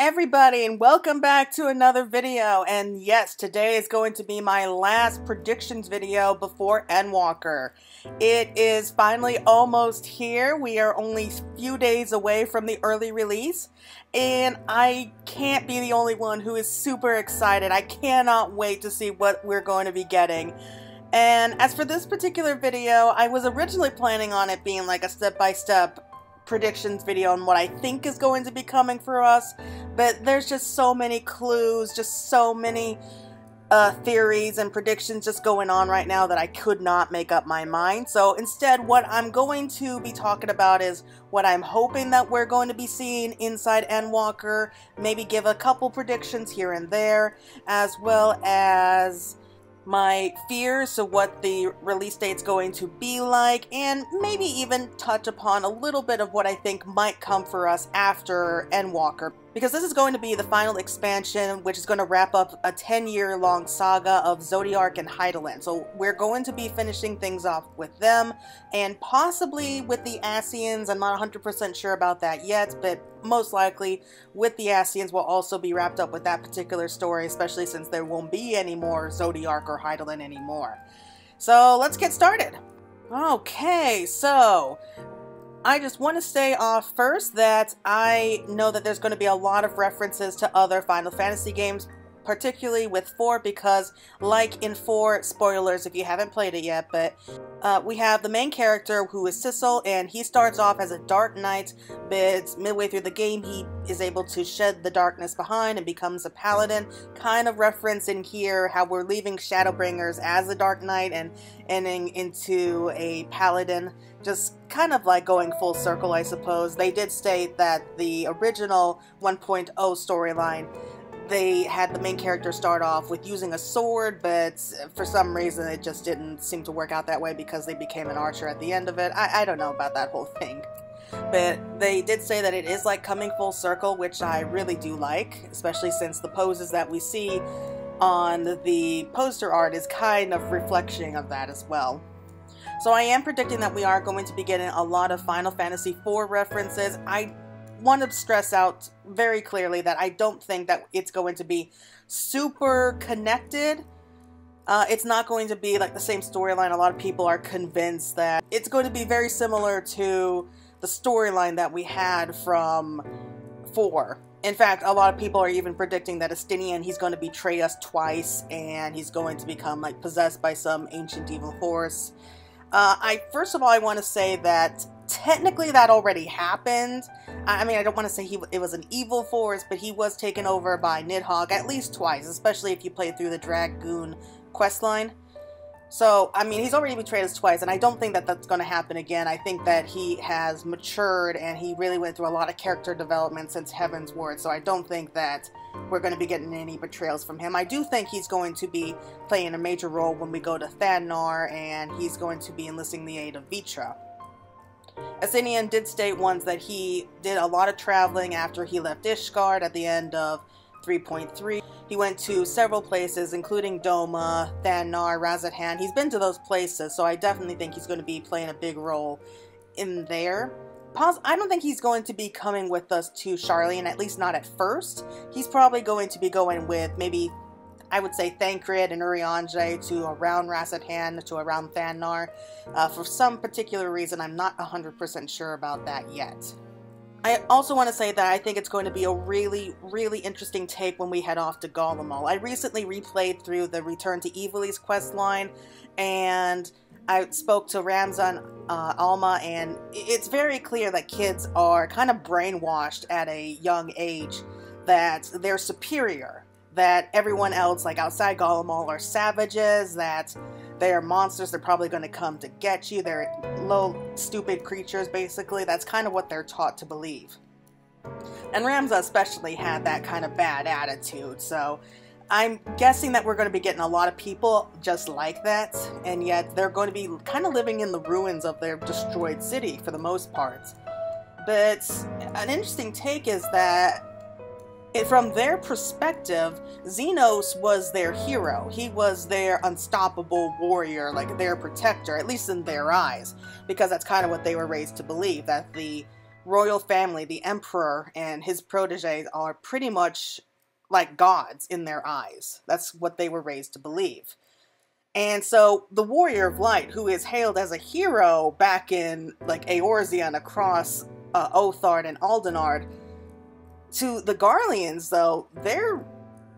everybody, and welcome back to another video. And yes, today is going to be my last predictions video before Endwalker. It is finally almost here. We are only a few days away from the early release, and I can't be the only one who is super excited. I cannot wait to see what we're going to be getting. And as for this particular video, I was originally planning on it being like a step-by-step predictions video on what I think is going to be coming for us, but there's just so many clues, just so many theories and predictions just going on right now that I could not make up my mind. So instead, what I'm going to be talking about is what I'm hoping that we're going to be seeing inside Endwalker, maybe give a couple predictions here and there, as well as my fears of what the release date's going to be like, and maybe even touch upon a little bit of what I think might come for us after Endwalker, because this is going to be the final expansion, which is going to wrap up a 10-year-long saga of Zodiark and Hydaelyn. So we're going to be finishing things off with them, and possibly with the Ascians. I'm not 100% sure about that yet, but most likely with the Ascians will also be wrapped up with that particular story, especially since there won't be any more Zodiark or Hydaelyn anymore. So let's get started. Okay, so I just want to say off first that I know that there's going to be a lot of references to other Final Fantasy games, particularly with 4, because like in 4, spoilers if you haven't played it yet, but we have the main character who is Sissel, and he starts off as a Dark Knight, but midway through the game he is able to shed the darkness behind and becomes a Paladin. Kind of reference in here how we're leaving Shadowbringers as a Dark Knight and ending into a Paladin. Just kind of like going full circle, I suppose. They did state that the original 1.0 storyline, they had the main character start off with using a sword, but for some reason it just didn't seem to work out that way because they became an archer at the end of it. I don't know about that whole thing. But they did say that it is like coming full circle, which I really do like, especially since the poses that we see on the poster art is kind of reflection of that as well. So I am predicting that we are going to be getting a lot of Final Fantasy IV references. I want to stress out very clearly that I don't think that it's going to be super connected. It's not going to be like the same storyline. A lot of people are convinced that it's going to be very similar to the storyline that we had from 4. In fact, a lot of people are even predicting that Estinian, he's going to betray us twice, and he's going to become like possessed by some ancient evil force. First of all, I want to say that technically that already happened. I mean, I don't want to say it was an evil force, but he was taken over by Nidhogg at least twice, especially if you play through the Dragoon questline. So, I mean, he's already betrayed us twice, and I don't think that that's going to happen again. I think that he has matured, and he really went through a lot of character development since Heaven's Word, so I don't think that we're going to be getting any betrayals from him. I do think he's going to be playing a major role when we go to Thannar, and he's going to be enlisting the aid of Vitra. Estinian did state once that he did a lot of traveling after he left Ishgard at the end of 3.3. He went to several places, including Doma, Thannar, Razathan. He's been to those places, so I definitely think he's going to be playing a big role in there. I don't think he's going to be coming with us to Sharlayan, at least not at first. He's probably going to be going with maybe, I would say, Thancred and Urianger to around Razathan, to around Thannar. For some particular reason, I'm not 100% sure about that yet. I also want to say that I think it's going to be a really, really interesting take when we head off to Garlemald. I recently replayed through the Return to Evilise questline, and I spoke to Ramza and Alma, and it's very clear that kids are kind of brainwashed at a young age that they're superior, that everyone else, like outside Garlemald, are savages, that they are monsters, they're probably going to come to get you, they're low, stupid creatures, basically. That's kind of what they're taught to believe. And Ramza especially had that kind of bad attitude, so I'm guessing that we're going to be getting a lot of people just like that, and yet they're going to be kind of living in the ruins of their destroyed city for the most part. But an interesting take is that from their perspective, Zenos was their hero. He was their unstoppable warrior, like their protector, at least in their eyes, because that's kind of what they were raised to believe, that the royal family, the emperor and his proteges, are pretty much like gods in their eyes. That's what they were raised to believe. And so the Warrior of Light, who is hailed as a hero back in like Eorzean across Othard and Aldenard, to the Garleans though,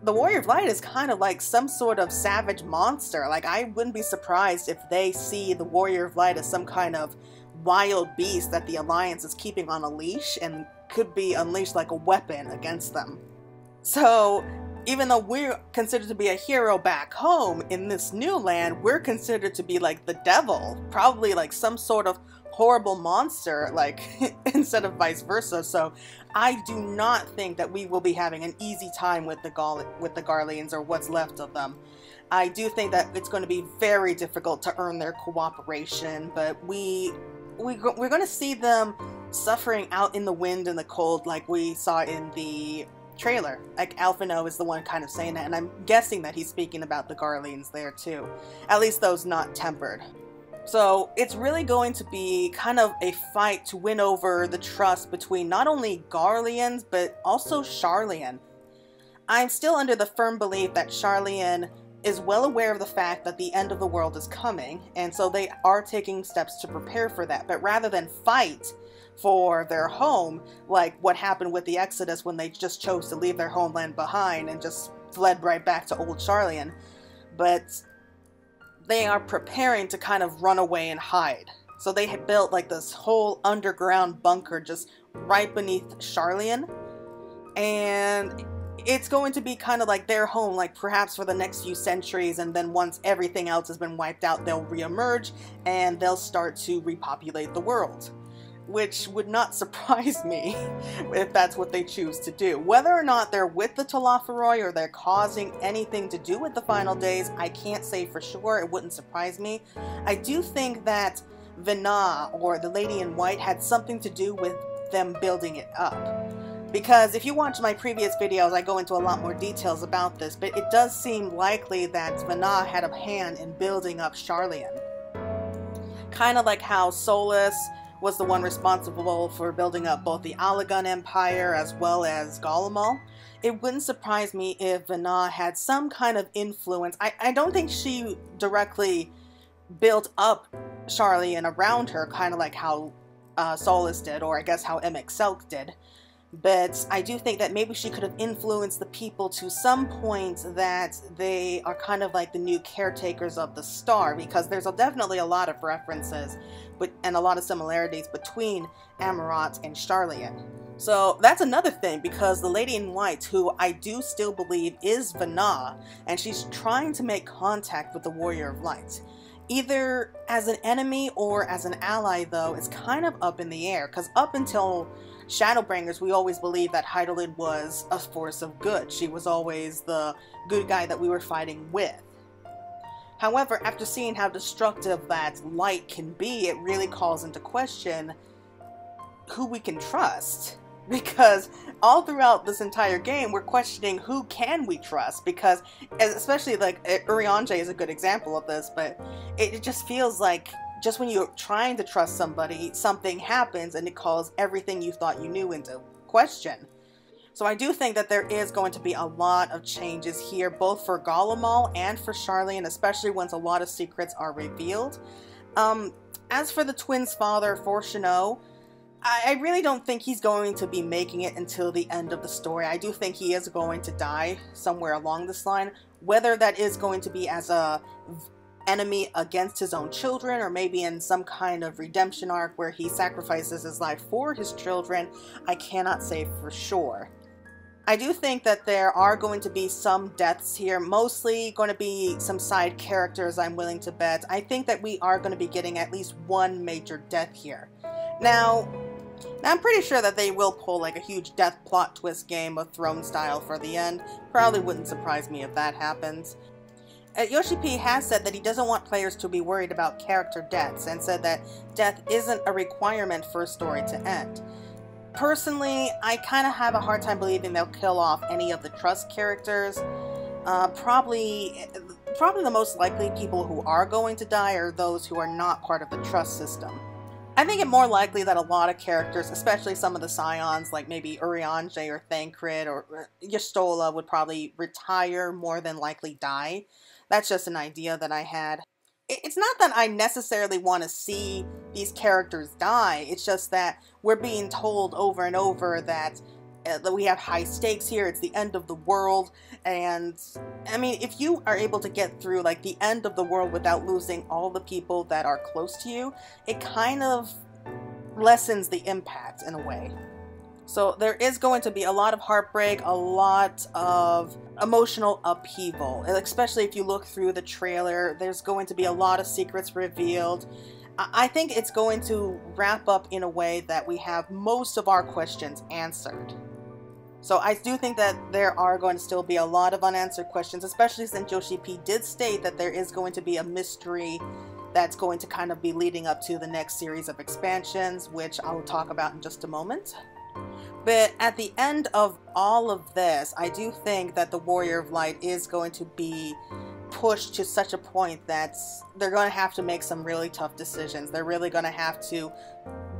the Warrior of Light is kind of like some sort of savage monster. Like, I wouldn't be surprised if they see the Warrior of Light as some kind of wild beast that the Alliance is keeping on a leash and could be unleashed like a weapon against them. So even though we're considered to be a hero back home, in this new land, we're considered to be like the devil, probably like some sort of horrible monster, like instead of vice versa. So I do not think that we will be having an easy time with the Garleans, or what's left of them. I do think that it's going to be very difficult to earn their cooperation, but we're going to see them suffering out in the wind and the cold like we saw in the trailer. Like, Alphino is the one kind of saying that, and I'm guessing that he's speaking about the Garleans there too. At least those not tempered. So it's really going to be kind of a fight to win over the trust between not only Garleans, but also Sharlayan. I'm still under the firm belief that Sharlayan is well aware of the fact that the end of the world is coming, and so they are taking steps to prepare for that. But rather than fight for their home, like what happened with the Exodus when they just chose to leave their homeland behind and just fled right back to old Sharlayan, but they are preparing to kind of run away and hide. So they had built like this whole underground bunker just right beneath Sharlayan, and it's going to be kind of like their home, like perhaps for the next few centuries, and then once everything else has been wiped out, they'll reemerge and they'll start to repopulate the world. Which would not surprise me if that's what they choose to do. Whether or not they're with the Telophoroi or they're causing anything to do with the final days, I can't say for sure. It wouldn't surprise me. I do think that Vina, or the Lady in White, had something to do with them building it up. Because if you watch my previous videos, I go into a lot more details about this, but it does seem likely that Vina had a hand in building up Sharlayan. Kind of like how Solus was the one responsible for building up both the Allagan Empire as well as Galamal. It wouldn't surprise me if Vina had some kind of influence. I don't think she directly built up Sharlayan around her, kind of like how Solus did, or I guess how Emexelk did. But I do think that maybe she could have influenced the people to some point that they are kind of like the new caretakers of the star, because there's definitely a lot of references and a lot of similarities between Amaurot and Sharlayan. So that's another thing, because the Lady in White, who I do still believe is Vina, and she's trying to make contact with the Warrior of Light. Either as an enemy or as an ally, though, it's kind of up in the air, because up until Shadowbringers, we always believed that Hydaelyn was a force of good. She was always the good guy that we were fighting with. However, after seeing how destructive that light can be, it really calls into question who we can trust. Because all throughout this entire game, we're questioning who can we trust, because especially like Urianger is a good example of this, but it just feels like just when you're trying to trust somebody, something happens and it calls everything you thought you knew into question. So I do think that there is going to be a lot of changes here, both for Galamal and for Sharlayan, especially once a lot of secrets are revealed. As for the twins' father, Fortuno, I really don't think he's going to be making it until the end of the story. I do think he is going to die somewhere along this line. Whether that is going to be as a enemy against his own children, or maybe in some kind of redemption arc where he sacrifices his life for his children, I cannot say for sure. I do think that there are going to be some deaths here, mostly going to be some side characters, I'm willing to bet. I think that we are going to be getting at least one major death here. Now I'm pretty sure that they will pull like a huge death plot twist Game of Thrones style for the end. Probably wouldn't surprise me if that happens. Yoshi-P has said that he doesn't want players to be worried about character deaths, and said that death isn't a requirement for a story to end. Personally, I kind of have a hard time believing they'll kill off any of the trust characters. Probably the most likely people who are going to die are those who are not part of the trust system. I think it more likely that a lot of characters, especially some of the Scions, like maybe Urianger or Thancred or Y'shtola, would probably retire more than likely die. That's just an idea that I had. It's not that I necessarily want to see these characters die, it's just that we're being told over and over that we have high stakes here, it's the end of the world, and I mean, if you are able to get through like the end of the world without losing all the people that are close to you, it kind of lessens the impact in a way. So there is going to be a lot of heartbreak, a lot of emotional upheaval, especially if you look through the trailer. There's going to be a lot of secrets revealed. I think it's going to wrap up in a way that we have most of our questions answered. So I do think that there are going to still be a lot of unanswered questions, especially since Yoshi-P did state that there is going to be a mystery that's going to kind of be leading up to the next series of expansions, which I will talk about in just a moment. But at the end of all of this, I do think that the Warrior of Light is going to be pushed to such a point that they're going to have to make some really tough decisions. They're really going to have to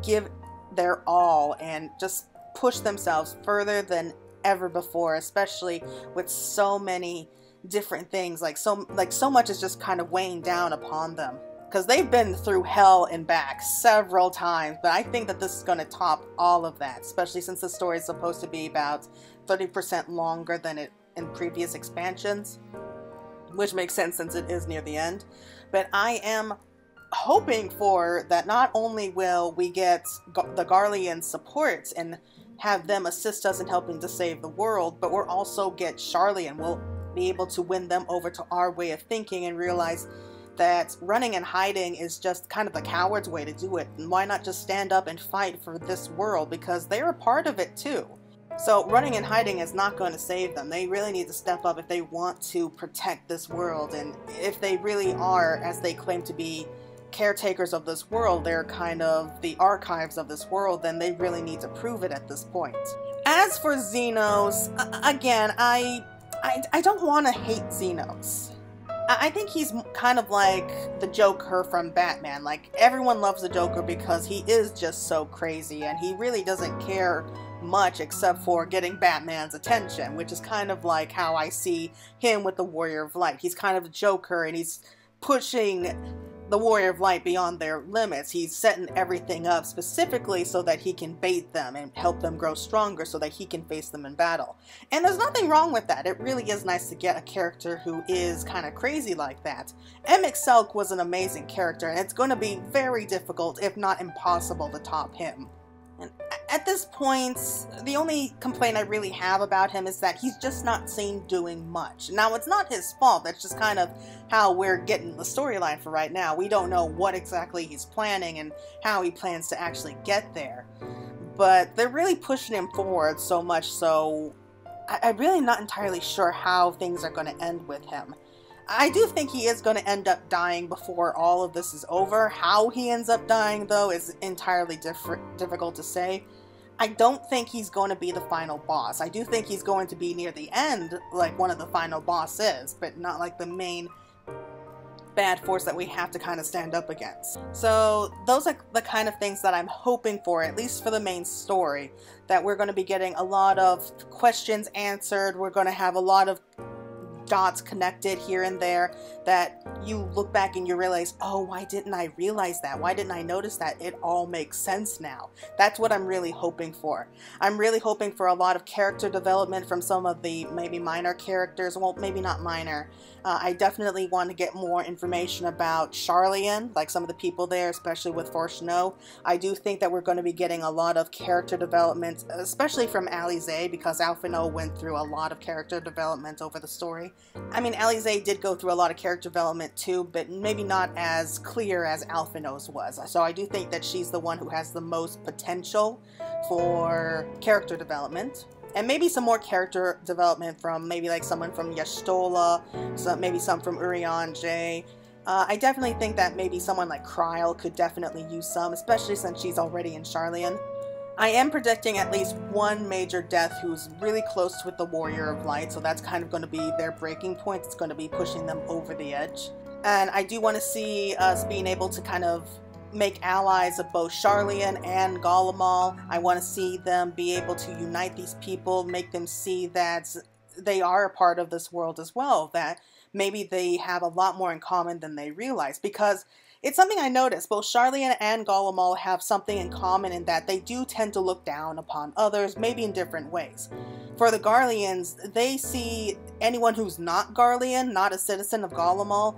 give their all and just push themselves further than ever before, especially with so many different things. Like so much is just kind of weighing down upon them, because they've been through hell and back several times, but I think that this is going to top all of that, especially since the story is supposed to be about 30% longer than it in previous expansions, which makes sense since it is near the end. But I am hoping for that not only will we get the Garlean support and have them assist us in helping to save the world, but we'll also get Charlie and we'll be able to win them over to our way of thinking and realize that running and hiding is just kind of the coward's way to do it. And why not just stand up and fight for this world, because they're a part of it too. So running and hiding is not going to save them. They really need to step up if they want to protect this world, and if they really are, as they claim to be, caretakers of this world, they're kind of the archives of this world, then they really need to prove it at this point. As for Zenos, again, I don't want to hate Zenos. I think he's kind of like the Joker from Batman. Like, everyone loves the Joker because he is just so crazy and he really doesn't care much except for getting Batman's attention, which is kind of like how I see him with the Warrior of Light. He's kind of the Joker and he's pushing the Warrior of Light beyond their limits. He's setting everything up specifically so that he can bait them and help them grow stronger so that he can face them in battle. And there's nothing wrong with that. It really is nice to get a character who is kind of crazy like that. Selk was an amazing character, and it's going to be very difficult, if not impossible, to top him. And at this point, the only complaint I really have about him is that he's just not seen doing much. Now, it's not his fault. That's just kind of how we're getting the storyline for right now. We don't know what exactly he's planning and how he plans to actually get there. But they're really pushing him forward so much, so I'm really not entirely sure how things are going to end with him. I do think he is going to end up dying before all of this is over. How he ends up dying, though, is entirely difficult to say. I don't think he's going to be the final boss. I do think he's going to be near the end, like one of the final bosses, but not like the main bad force that we have to kind of stand up against. So those are the kind of things that I'm hoping for, at least for the main story, that we're going to be getting a lot of questions answered. We're going to have a lot of dots connected here and there that you look back and you realize, oh, why didn't I realize that? Why didn't I notice that? It all makes sense now. That's what I'm really hoping for. I'm really hoping for a lot of character development from some of the maybe minor characters. Well, maybe not minor. I definitely want to get more information about Charlian, like some of the people there, especially with Forshno. I do think that we're going to be getting a lot of character development, especially from Alisaie, because Alphinaud went through a lot of character development over the story. I mean, Alisaie did go through a lot of character development too, but maybe not as clear as Alphinaud's was. So I do think that she's the one who has the most potential for character development. And maybe some more character development from maybe like someone from Y'shtola, maybe some from Urianger. I definitely think that maybe someone like Kryle could definitely use some, especially since she's already in Charlian. I am predicting at least one major death who's really close with the Warrior of Light, so that's kind of going to be their breaking point. It's going to be pushing them over the edge. And I do want to see us being able to kind of make allies of both Sharlayan and Garlemald. I want to see them be able to unite these people, make them see that they are a part of this world as well, that maybe they have a lot more in common than they realize. Because it's something I noticed, both Sharlayan and Garlemald have something in common in that they do tend to look down upon others, maybe in different ways. For the Garleans, they see anyone who's not Garlean, not a citizen of Garlemald,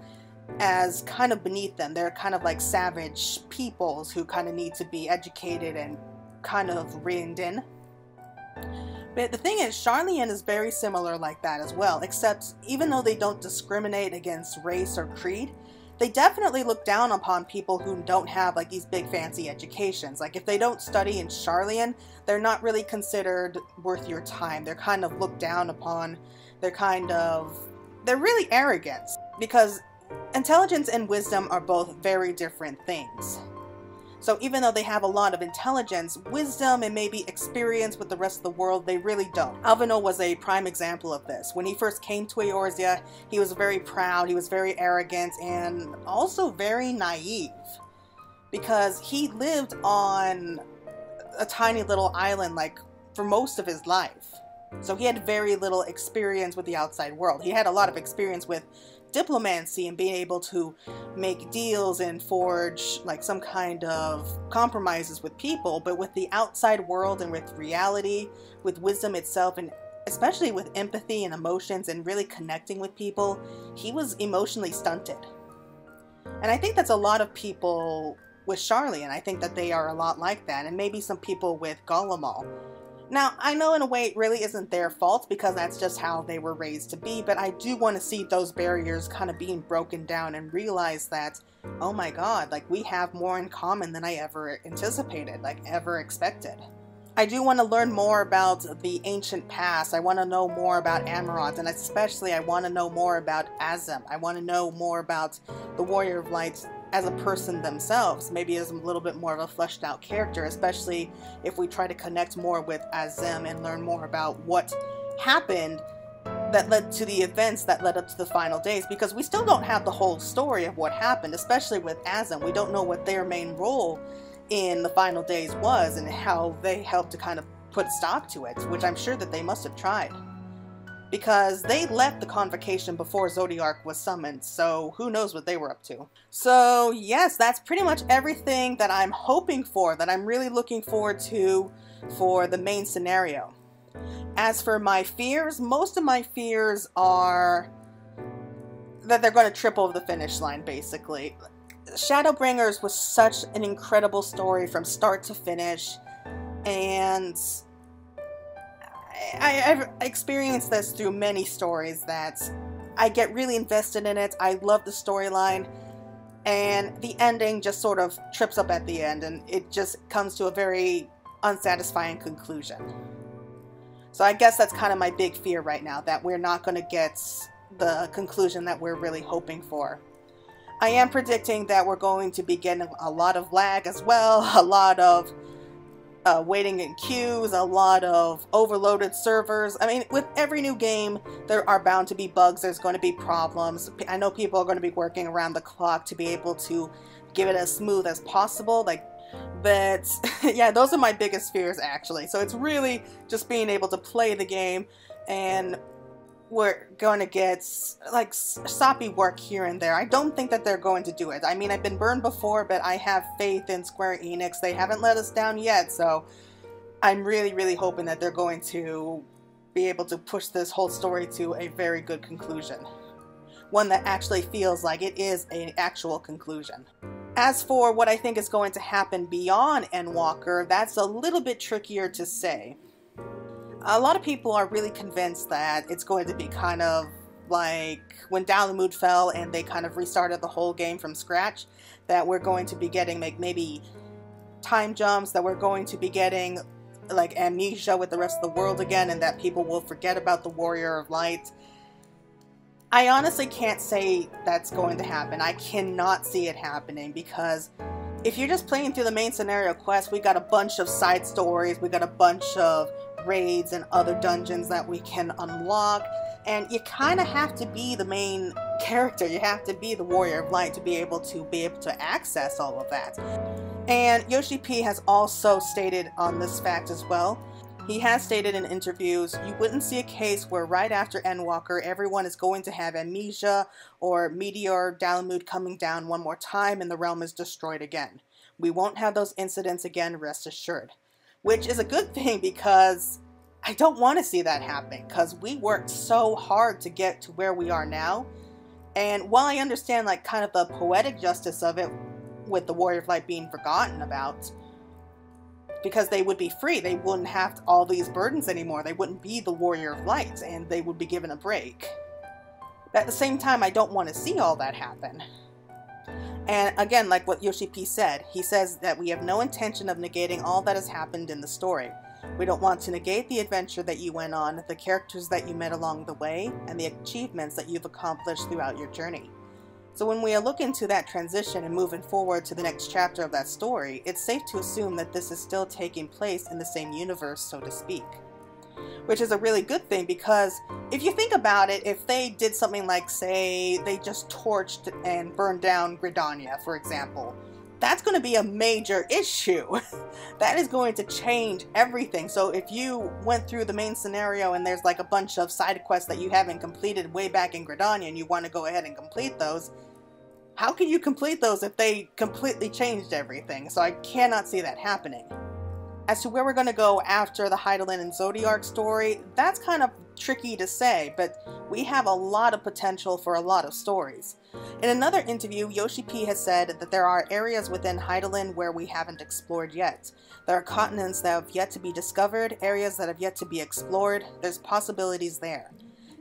as kind of beneath them. They're kind of like savage peoples who kind of need to be educated and kind of reined in. But the thing is, Sharlayan is very similar like that as well, except even though they don't discriminate against race or creed, they definitely look down upon people who don't have like these big fancy educations. Like if they don't study in Sharlayan, they're not really considered worth your time. They're kind of looked down upon. They're really arrogant, because intelligence and wisdom are both very different things. So even though they have a lot of intelligence, wisdom and maybe experience with the rest of the world, they really don't. Alvino was a prime example of this. When he first came to Eorzea, he was very proud, he was very arrogant, and also very naive. Because he lived on a tiny little island like for most of his life. So he had very little experience with the outside world. He had a lot of experience with diplomacy and being able to make deals and forge like some kind of compromises with people, but with the outside world and with reality, with wisdom itself, and especially with empathy and emotions and really connecting with people, he was emotionally stunted. And I think that's a lot of people with Sharlayan. I think that they are a lot like that, and maybe some people with Garlemald. Now, I know in a way it really isn't their fault because that's just how they were raised to be, but I do want to see those barriers kind of being broken down and realize that, oh my god, like we have more in common than I ever anticipated, like ever expected. I do want to learn more about the ancient past. I want to know more about Amarant, and especially I want to know more about Azem. I want to know more about the Warrior of Light as a person themselves, maybe as a little bit more of a fleshed out character, especially if we try to connect more with Azem and learn more about what happened that led to the events that led up to the final days, because we still don't have the whole story of what happened, especially with Azem. We don't know what their main role in the final days was and how they helped to kind of put a stop to it, which I'm sure that they must have tried. Because they left the convocation before Zodiark was summoned, so who knows what they were up to. So yes, that's pretty much everything that I'm hoping for, that I'm really looking forward to for the main scenario. As for my fears, most of my fears are that they're going to trip over the finish line, basically. Shadowbringers was such an incredible story from start to finish, and I've experienced this through many stories that I get really invested in it. I love the storyline, and the ending just sort of trips up at the end, and it just comes to a very unsatisfying conclusion. So I guess that's kind of my big fear right now, that we're not going to get the conclusion that we're really hoping for. I am predicting that we're going to be getting a lot of lag as well, a lot of waiting in queues, a lot of overloaded servers. I mean, with every new game, there are bound to be bugs, there's going to be problems. I know people are going to be working around the clock to be able to give it as smooth as possible, but yeah, those are my biggest fears actually. So it's really just being able to play the game, and we're going to get like soppy work here and there. I don't think that they're going to do it. I mean, I've been burned before, but I have faith in Square Enix. They haven't let us down yet, so I'm really hoping that they're going to be able to push this whole story to a very good conclusion. One that actually feels like it is an actual conclusion. As for what I think is going to happen beyond Endwalker, that's a little bit trickier to say. A lot of people are really convinced that it's going to be kind of like when Dalamud fell and they kind of restarted the whole game from scratch, that we're going to be getting like maybe time jumps, that we're going to be getting like amnesia with the rest of the world again, and that people will forget about the Warrior of Light. I honestly can't say that's going to happen. I cannot see it happening, because if you're just playing through the main scenario quest, we got a bunch of side stories, we got a bunch of raids and other dungeons that we can unlock, and you kind of have to be the main character. You have to be the Warrior of Light to be able to access all of that. And Yoshi-P has also stated on this fact as well. He has stated in interviews, you wouldn't see a case where right after Endwalker, everyone is going to have amnesia or meteor Dalamud coming down one more time and the realm is destroyed again. We won't have those incidents again, rest assured. Which is a good thing, because I don't want to see that happen, because we worked so hard to get to where we are now. And while I understand like kind of the poetic justice of it with the Warrior of Light being forgotten about, because they would be free, they wouldn't have all these burdens anymore, they wouldn't be the Warrior of Light, and they would be given a break. But at the same time, I don't want to see all that happen. And again, like what Yoshi-P said, he says that we have no intention of negating all that has happened in the story. We don't want to negate the adventure that you went on, the characters that you met along the way, and the achievements that you've accomplished throughout your journey. So when we look into that transition and moving forward to the next chapter of that story, it's safe to assume that this is still taking place in the same universe, so to speak. Which is a really good thing, because if you think about it, if they did something like, say, they just torched and burned down Gridania, for example, that's going to be a major issue. That is going to change everything. So if you went through the main scenario and there's like a bunch of side quests that you haven't completed way back in Gridania and you want to go ahead and complete those, how can you complete those if they completely changed everything? So I cannot see that happening. As to where we're going to go after the Hydaelyn and Zodiark story, that's kind of tricky to say, but we have a lot of potential for a lot of stories. In another interview, Yoshi-P has said that there are areas within Hydaelyn where we haven't explored yet. There are continents that have yet to be discovered, areas that have yet to be explored. There's possibilities there.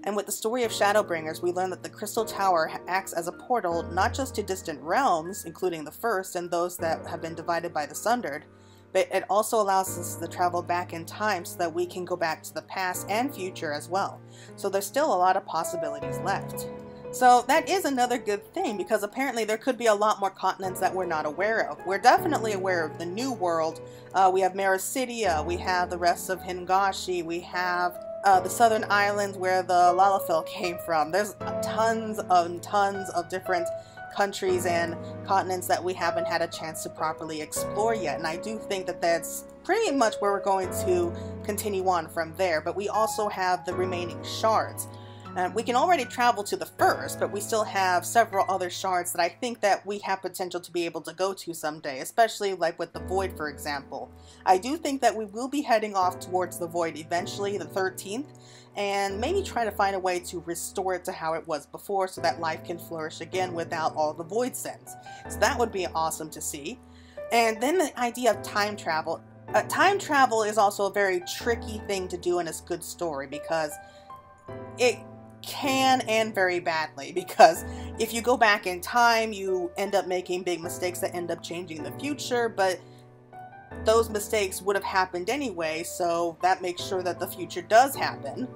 And with the story of Shadowbringers, we learn that the Crystal Tower acts as a portal not just to distant realms, including the First and those that have been divided by the Sundered, but it also allows us to travel back in time so that we can go back to the past and future as well. So there's still a lot of possibilities left. So that is another good thing, because apparently there could be a lot more continents that we're not aware of. We're definitely aware of the New World. We have Marasidia, we have the rest of Hingashi, we have the southern islands where the Lalafell came from. There's tons of different countries and continents that we haven't had a chance to properly explore yet, and I do think that that's pretty much where we're going to continue on from there. But we also have the remaining shards. We can already travel to the First, but we still have several other shards that I think that we have potential to be able to go to someday, especially like with the Void, for example. I do think that we will be heading off towards the Void eventually, the 13th, and maybe try to find a way to restore it to how it was before so that life can flourish again without all the Void sins. So that would be awesome to see. And then the idea of time travel. Time travel is also a very tricky thing to do in a good story, because it can end very badly, because if you go back in time, you end up making big mistakes that end up changing the future, but those mistakes would have happened anyway, so that makes sure that the future does happen.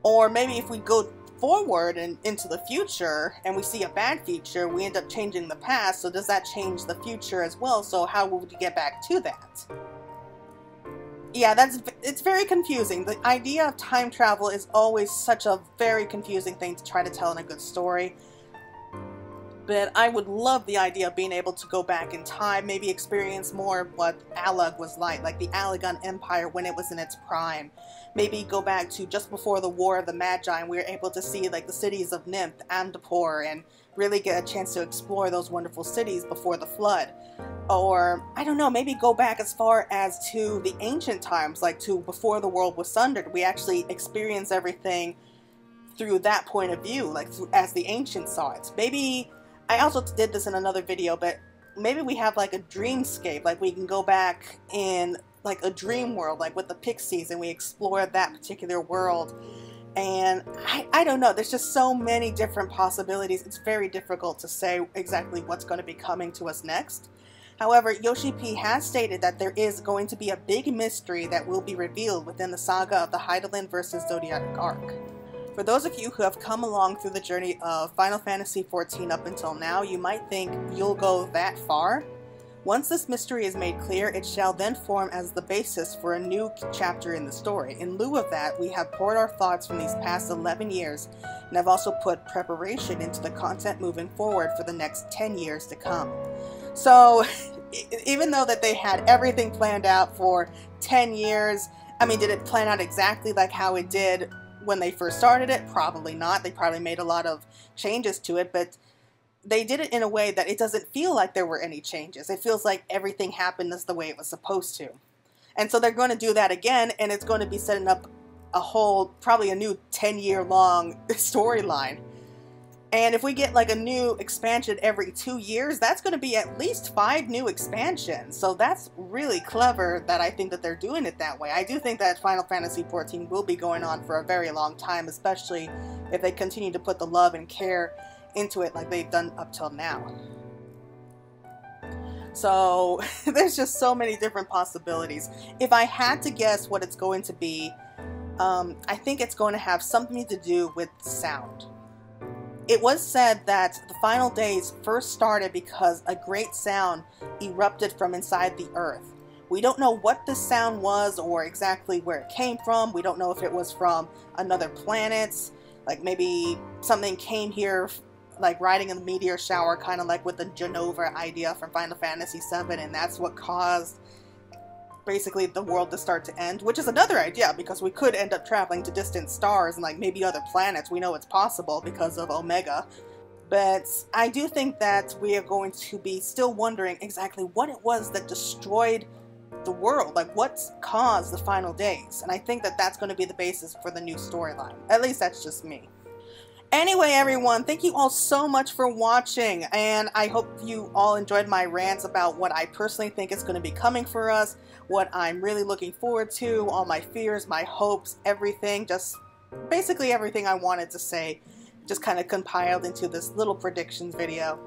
Or maybe if we go forward and into the future and we see a bad future, we end up changing the past, so does that change the future as well? So how would we get back to that? Yeah, it's very confusing. The idea of time travel is always such a very confusing thing to try to tell in a good story. But I would love the idea of being able to go back in time, maybe experience more of what Alag was like the Alagon Empire when it was in its prime. Maybe go back to just before the War of the Magi, and we were able to see like the cities of Nymph, Amdapor, and really get a chance to explore those wonderful cities before the flood. Or, I don't know, maybe go back as far as to the ancient times, like to before the world was sundered. We actually experience everything through that point of view, like as the ancients saw it. Maybe, I also did this in another video, but maybe we have like a dreamscape, like we can go back in like a dream world, like with the Pixies, and we explore that particular world. And I don't know, there's just so many different possibilities. It's very difficult to say exactly what's going to be coming to us next. However, Yoshi-P has stated that there is going to be a big mystery that will be revealed within the saga of the Hydaelyn vs. Zodiark arc. For those of you who have come along through the journey of Final Fantasy XIV up until now, you might think you'll go that far. Once this mystery is made clear, it shall then form as the basis for a new chapter in the story. In lieu of that, we have poured our thoughts from these past 11 years and have also put preparation into the content moving forward for the next 10 years to come. So, even though that they had everything planned out for 10 years, I mean, did it plan out exactly like how it did when they first started it? Probably not. They probably made a lot of changes to it, but they did it in a way that it doesn't feel like there were any changes. It feels like everything happened as the way it was supposed to. And so they're going to do that again, and it's going to be setting up a whole, probably a new 10-year long storyline. And if we get like a new expansion every 2 years, that's going to be at least 5 new expansions. So that's really clever that I think that they're doing it that way. I do think that Final Fantasy XIV will be going on for a very long time, especially if they continue to put the love and care into it like they've done up till now. So there's just so many different possibilities. If I had to guess what it's going to be, I think it's going to have something to do with sound. It was said that the final days first started because a great sound erupted from inside the earth. We don't know what this sound was or exactly where it came from. We don't know if it was from another planet, like maybe something came here like riding in the meteor shower, kind of like with the Genova idea from Final Fantasy VII, and that's what caused basically the world to start to end, which is another idea because we could end up traveling to distant stars and like maybe other planets. We know it's possible because of Omega. But I do think that we are going to be still wondering exactly what it was that destroyed the world, like what caused the final days. And I think that that's going to be the basis for the new storyline. At least that's just me. Anyway, everyone, thank you all so much for watching, and I hope you all enjoyed my rants about what I personally think is going to be coming for us, what I'm really looking forward to, all my fears, my hopes, everything, just basically everything I wanted to say, just kind of compiled into this little predictions video.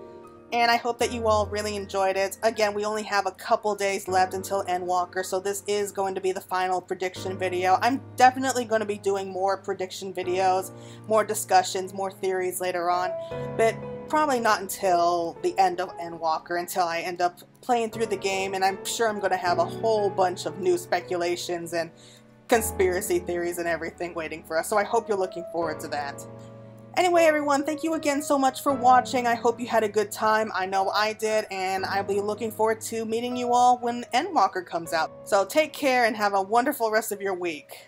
And I hope that you all really enjoyed it. Again, we only have a couple days left until Endwalker, so this is going to be the final prediction video. I'm definitely going to be doing more prediction videos, more discussions, more theories later on, but probably not until the end of Endwalker, until I end up playing through the game, and I'm sure I'm going to have a whole bunch of new speculations and conspiracy theories and everything waiting for us, so I hope you're looking forward to that. Anyway, everyone, thank you again so much for watching. I hope you had a good time. I know I did, and I'll be looking forward to meeting you all when Endwalker comes out. So take care and have a wonderful rest of your week.